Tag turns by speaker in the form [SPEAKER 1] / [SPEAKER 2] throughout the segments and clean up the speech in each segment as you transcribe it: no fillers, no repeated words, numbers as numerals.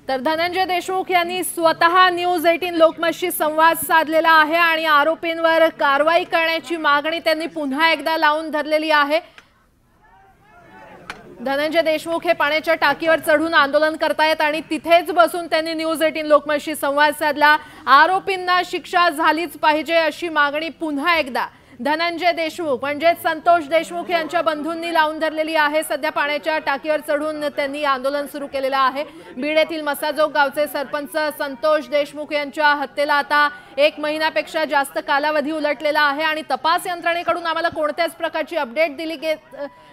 [SPEAKER 1] तर धनंजय देशमुख यांनी स्वतः न्यूज 18 लोकमतशी संवाद साधलेला आहे आणि आरोपींवर कारवाई करण्याची मागणी त्यांनी पुन्हा एकदा लावून धरलेली आहे। धनंजय देशमुख हे पाण्याच्या टाकीवर चढून आंदोलन करतायत आणि तिथेच बसून त्यांनी न्यूज 18 लोकमतशी संवाद साधला। आरोपींना शिक्षा झालीच पाहिजे अशी मागणी पुन्हा एकदा धनंजय देशमुख म्हणजे संतोष देशमुख यांच्या बंधूंनी लावून धरलेली आहे। सध्या पाण्याच्या टाकीवर चढून त्यांनी आंदोलन सुरू केलेलं आहे। बीड येथील मसाजोग गावचे सरपंच संतोष देशमुख यांच्या हत्येला आता 1 महिन्यापेक्षा जास्त कालावधी उलटलेला आहे आणि तपास यंत्रणेकडून आम्हाला कोणत्याच प्रकारची अपडेट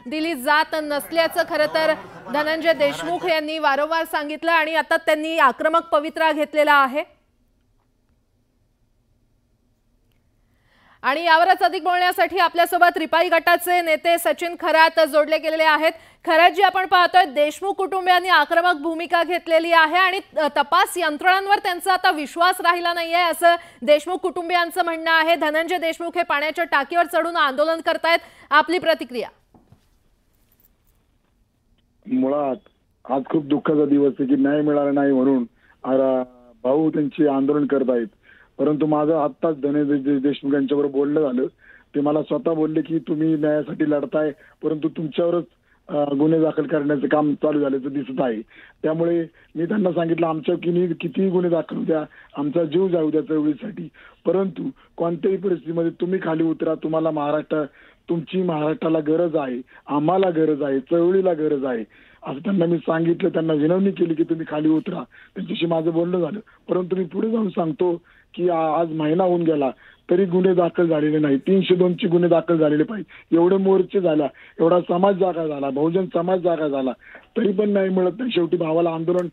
[SPEAKER 1] दिली जात नसल्याचं खरं तर धनंजय देशमुख यांनी वारंवार सांगितलं आणि आता त्यांनी आक्रमक पवित्रा घेतलेला आहे। आणि यावरच अधिक बोलण्यासाठी आपल्यासोबत रिपाई गटाचे नेते सचिन खरात जोडले गेलेले आहेत। खरात जी आपण पाहतोय देशमुख कुटुंबियांनी आक्रमक भूमिका घेतलेली आहे आणि तपास यंत्रणांवर त्यांचा आता विश्वास राहिला नाहीये असं देशमुख कुटुंबियांचं म्हणणं आहे। धनंजय देशमुख हे पाण्याच्या टाकीवर चढून आंदोलन करतायत, आपली प्रतिक्रिया?
[SPEAKER 2] मुळात आज खूप दुःखाचा दिवस आहे की न्याय मिळाला नाही म्हणून भाऊ त्यांची आंदोलन करत आहेत। परंतु माझं आत्ताच धनंजय देशमुख यांच्यावर बोलणं झालं, ते मला स्वतः बोलले की तुम्ही न्यायासाठी लढताय परंतु तुमच्यावरच गुन्हे दाखल करण्याचं काम चालू झाल्याचं दिसत आहे। त्यामुळे मी त्यांना सांगितलं आमच्या किती गुन्हे दाखल होऊ द्या, आमचा जीव जाऊ द्या चळवळीसाठी, परंतु कोणत्याही परिस्थितीमध्ये तुम्ही खाली उतरा। तुम्हाला तुमची महाराष्ट्राला गरज आहे, आम्हाला गरज आहे, चळवळीला गरज आहे असं त्यांना मी सांगितलं। त्यांना विनवणी केली की तुम्ही खाली उतरा। त्यांच्याशी माझं बोलणं झालं, परंतु मी पुढे जाऊन सांगतो की आज महिना होऊन गेला तरी गुन्हे दाखल झालेले नाही। 302 चे गुन्हे दाखल झालेले पाहिजे, एवढे मोर्चे झाला, एवढा समाज जागा झाला, बहुजन समाज जागा झाला, तरी पण नाही मिळत नाही। शेवटी भावाला आंदोलन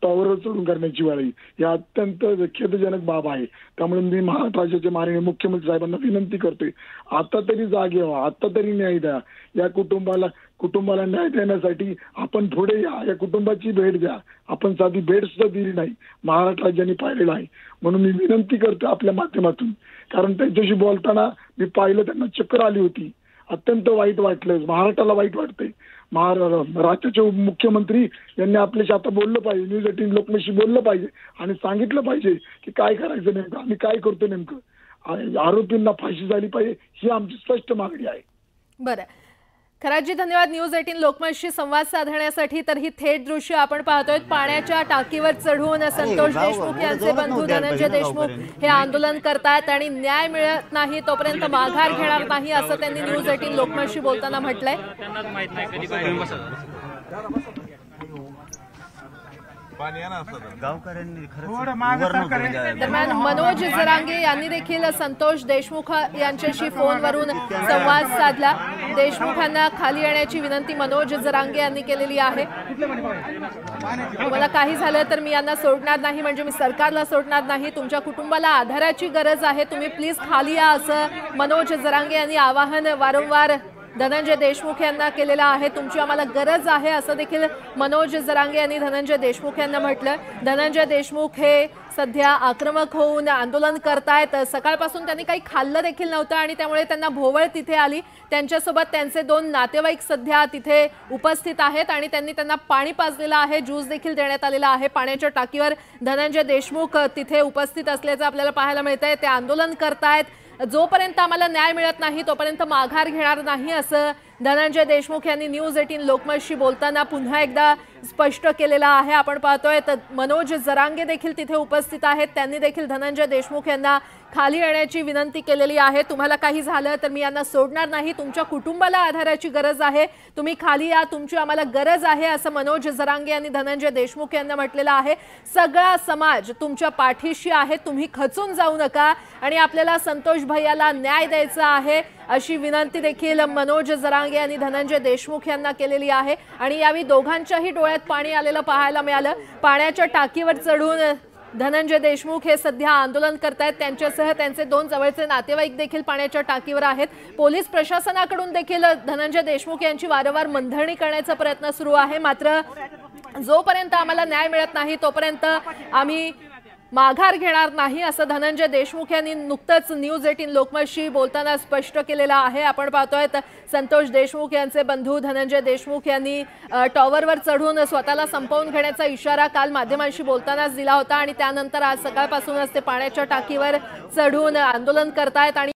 [SPEAKER 2] टॉवरवर चढून करण्याची वेळ आहे, ही अत्यंत खेदजनक बाब आहे। त्यामुळे मी महाराष्ट्र राज्याचे माननीय मुख्यमंत्री साहेबांना विनंती करतोय, आता तरी जागे व्हा, आता तरी न्याय द्या। या कुटुंबाला न्याय देण्यासाठी आपण पुढे या कुटुंबाची भेट द्या। आपण साधी भेट सुद्धा दिली नाही, महाराष्ट्र राज्याने पाहिलेलं आहे। म्हणून मी विनंती करतो आपल्या माध्यमातून, कारण त्यांच्याशी बोलताना मी पाहिलं त्यांना चक्कर आली होती, अत्यंत वाईट वाटलं, महाराष्ट्राला वाईट वाटतंय। राज्याचे मुख्यमंत्री यांनी आपल्याशी आता बोललं पाहिजे, न्यूज 18 लोकमतशी बोललं पाहिजे आणि सांगितलं पाहिजे की काय करायचं नेमकं, आम्ही काय करतो नेमकं, आरोपींना फाशी झाली पाहिजे ही आमची स्पष्ट मागणी आहे।
[SPEAKER 1] बरं खराजी, धन्यवाद न्यूज 18 लोकमतशी संवाद साधण्यासाठी। तर ही थेट दृश्य आपण पाहतोय, पाण्याच्या टाकीवर चढून संतोष देशमुख यांचे बंधू धनंजय देशमुख हे आंदोलन करतायत आणि न्याय मिळत नाही तोपर्यंत माघार घेणार नाही असं त्यांनी न्यूज 18 लोकमतशी बोलताना म्हटलंय। दरम्यान मनोज जरांगे यांनी देखील संतोष देशमुख यांच्याशी फोनवरून संवाद साधला। देशमुखांना खाली येण्याची विनंती मनोज जरांगे यांनी केलेली आहे। मला काही झालं तर मी यांना सोडणार नाही, म्हणजे मी सरकारला सोडणार नाही, तुमच्या कुटुंबाला आधाराची गरज आहे, तुम्ही प्लीज खाली या असं मनोज जरांगे यांनी आवाहन वारंवार धनंजय देशमुख यांना केलेला आहे। तुमची आम्हाला गरज आहे असं देखील मनोज जरांगे यांनी धनंजय देशमुख यांना म्हटलं। धनंजय देशमुख हे सध्या आक्रमक होऊन आंदोलन करतायत, सकाळपासून त्यांनी काही खाल्लं देखील नव्हतं आणि त्यामुळे त्यांना भोवळ तिथे आली। त्यांच्यासोबत त्यांचे 2 नातेवाईक सध्या तिथे उपस्थित आहेत आणि त्यांना पाणी पाजलेलं आहे, ज्यूस देखील देण्यात आलेला आहे। पाण्याच्या टाकीवर धनंजय देशमुख तिथे उपस्थित असल्याचं आपल्याला पाहायला मिळतंय। ते आंदोलन करतायत, जोपर्यंत आम्हाला न्याय मिळत नाही तोपर्यंत माघार घेणार नाही असं धनंजय देशमुख यांनी न्यूज 18 लोकमतशी बोलताना पुन्हा एकदा स्पष्ट केलेलं आहे। आपण पाहतोय तर मनोज जरांगे देखील तिथे उपस्थित आहेत, त्यांनी देखील धनंजय देशमुख यांना खाली येण्याची विनंती केलेली आहे। तुम्हाला काही झालं तर मी यांना सोडणार नाही, तुमच्या कुटुंबाला आधाराची गरज आहे, तुम्ही खाली या, तुमची आम्हाला गरज आहे असं मनोज जरांगे यांनी धनंजय देशमुख यांना म्हटलेलं आहे। सगळा समाज तुमच्या पाठीशी आहे, तुम्ही खचून जाऊ नका आणि आपल्याला संतोष भैयाला न्याय द्यायचा आहे अशी विनंती देखील मनोज जरांगे यांनी धनंजय देशमुख यांना केलेली आहे। आणि यावेळी दोघांच्याही डोळ्यात पाणी आलेलं पाहायला मिळालं। पाण्याच्या टाकीवर चढून धनंजय देशमुख हे सध्या आंदोलन करतायत, त्यांच्यासह त्यांचे 2 जवळचे नातेवाईक देखील पाण्याच्या टाकीवर आहेत। पोलीस प्रशासनाकडून देखील धनंजय देशमुख यांची वारंवार मनधरणी करण्याचा प्रयत्न सुरू आहे, मात्र जोपर्यंत आम्हाला न्याय मिळत नाही तोपर्यंत आम्ही माघार घेणार नाही असं धनंजय देशमुख यांनी नुकतंच न्यूज 18 लोकमतशी बोलताना स्पष्ट केलेलं आहे। आपण पाहतोय संतोष देशमुख यांचे बंधू धनंजय देशमुख यांनी टॉवरवर चढून स्वतःला संपवून घेण्याचा इशारा काल माध्यमांशी बोलतानाच दिला होता आणि त्यानंतर आज सकाळपासूनच ते पाण्याच्या टाकीवर चढून आंदोलन करतायत आणि